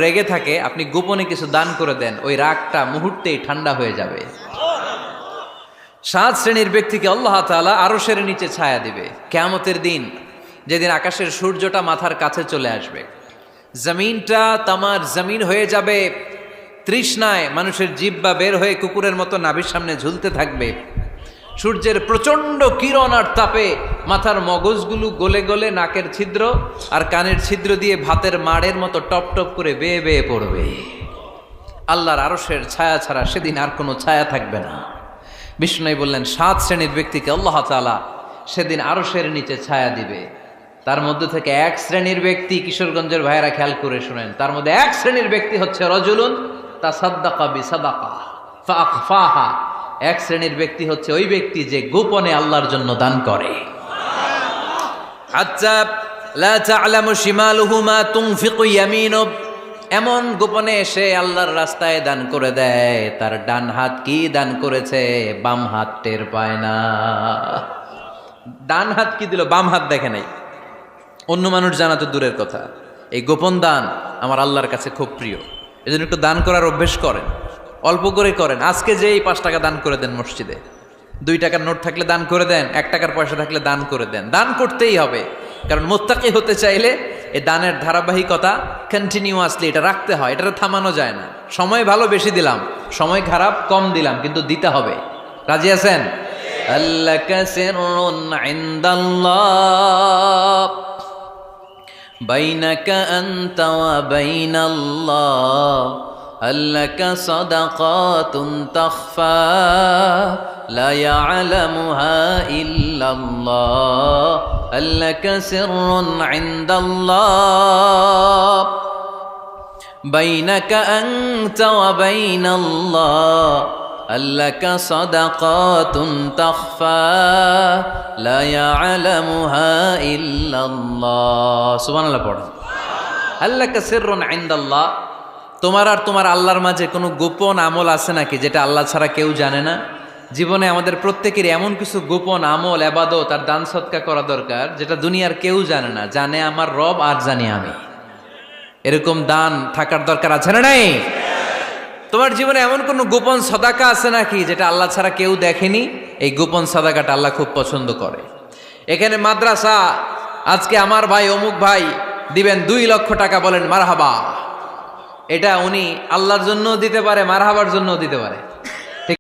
রেগে থাকে, আপনি গোপনে কিছু দান করে দেন, ওই রাগটা মুহূর্তেই ঠান্ডা হয়ে যাবে। 7 শ্রেণীর ব্যক্তিকে আল্লাহ তাআলা আরশের নিচে ছায়া দিবে কিয়ামতের দিন, যেদিন আকাশের সূর্যটা মাথার কাছে চলে আসবে, জমিনটা তামার জমিন হয়ে যাবে, তৃষ্ণায় মানুষের জিহ্বা বের হয়ে কুকুরের মতো নাভির সামনে ঝুলতে থাকবে, সূর্যের প্রচন্ড কিরণ আর তাপে মাথার মগজগুলো গলে গলে নাকের ছিদ্র আর কানের ছিদ্র দিয়ে ভাতের মাড়ের মতো টপ টপ করে বেয়ে বেয়ে পড়বে। আল্লাহর আরশের ছায়া ছাড়া সেদিন আর কোনো ছায়া থাকবে না। বিষ্ণু বললেন 7 শ্রেণীর ব্যক্তিকে আল্লাহ তাআলা সেদিন আরশের নিচে ছায়া দিবে। তার মধ্যে থেকে 1 শ্রেণীর ব্যক্তি, কিশোরগঞ্জের ভাইয়েরা খেয়াল করে শুনেন, তার মধ্যে 1 শ্রেণীর ব্যক্তি হচ্ছে রজুলুন তাসাদ্দাকা বিসাদাকা ফাআখফাহা। 1 শ্রেণীর ব্যক্তি হচ্ছে ওই ব্যক্তি যে গোপনে আল্লাহর জন্য দান করে। আচ্ছা, লা তা'লামু শিমালুহু মা তুনফিকু ইয়ামিনু, এমন গোপনে এসে আল্লাহর রাস্তায় দান করে দেয়, তার ডান হাত কি দান করেছে বাম হাত টের পায় না। ডান হাত কি দিল, বাম হাত দেখে নাই। অন্য মানুষ জানা তো দূরের কথা, এই গোপন দান আমার আল্লাহর কাছে খুব প্রিয়। এজন্য একটু দান করার অভ্যেস করেন, অল্প করে করেন। আজকে যে এই 5 টাকা দান করে দেন মসজিদে, 2 টাকার নোট থাকলে দান করে দেন, 1 টাকার পয়সা থাকলে দান করে দেন। দান করতেই হবে, কারণ মুত্তাকি হতে চাইলে এই দানের ধারাবাহিকতা কন্টিনিউয়াসলি এটা রাখতে হয়, এটা থামানো যায় না। সময় ভালো বেশি দিলাম, সময় খারাপ কম দিলাম, কিন্তু দিতে হবে। রাজি আছেন? আল্লাকা সিররুন ইনদাল্লাহ বাইনাকা আনতা ওয়া বাইনাল্লাহ, আল্লাকা সাদাকাতুন তাখফা লা ইয়ালামুহা ইল্লাল্লাহ, আল্লাকা সিররুন ইনদাল্লাহ বাইনাকা আনতা ওয়া বাইনাল্লাহ, আল্লাকা সাদাকাতুন তাখফা লা ইয়ালামুহা ইল্লাল্লাহ। সুবহানাল্লাহ পড়ো। আল্লাকা সিররুন ইনদাল্লাহ, তোমার আর তোমার আল্লাহর মাঝে কোনো গোপন আমল আছে নাকি যেটা আল্লাহ ছাড়া কেউ জানে না? জীবনে আমাদের প্রত্যেকের এমন কিছু গোপন আমল, ইবাদত আর দান সদকা করা দরকার যেটা দুনিয়ার কেউ জানে না, জানে আমার রব আর জানি আমি। এরকম দান থাকার দরকার আছে না নাই? তোমার জীবনে এমন কোনো গোপন সাদাকা আছে নাকি যেটা আল্লাহ ছাড়া কেউ দেখেনি? এই গোপন সাদাকাটা আল্লাহ খুব পছন্দ করে। এখানে মাদ্রাসা, আজকে আমার ভাই অমুক ভাই দিবেন 2 লক্ষ টাকা, বলেন মারহাবা। এটা উনি আল্লাহর জন্যও দিতে পারে, মারহাবার জন্যও দিতে পারে।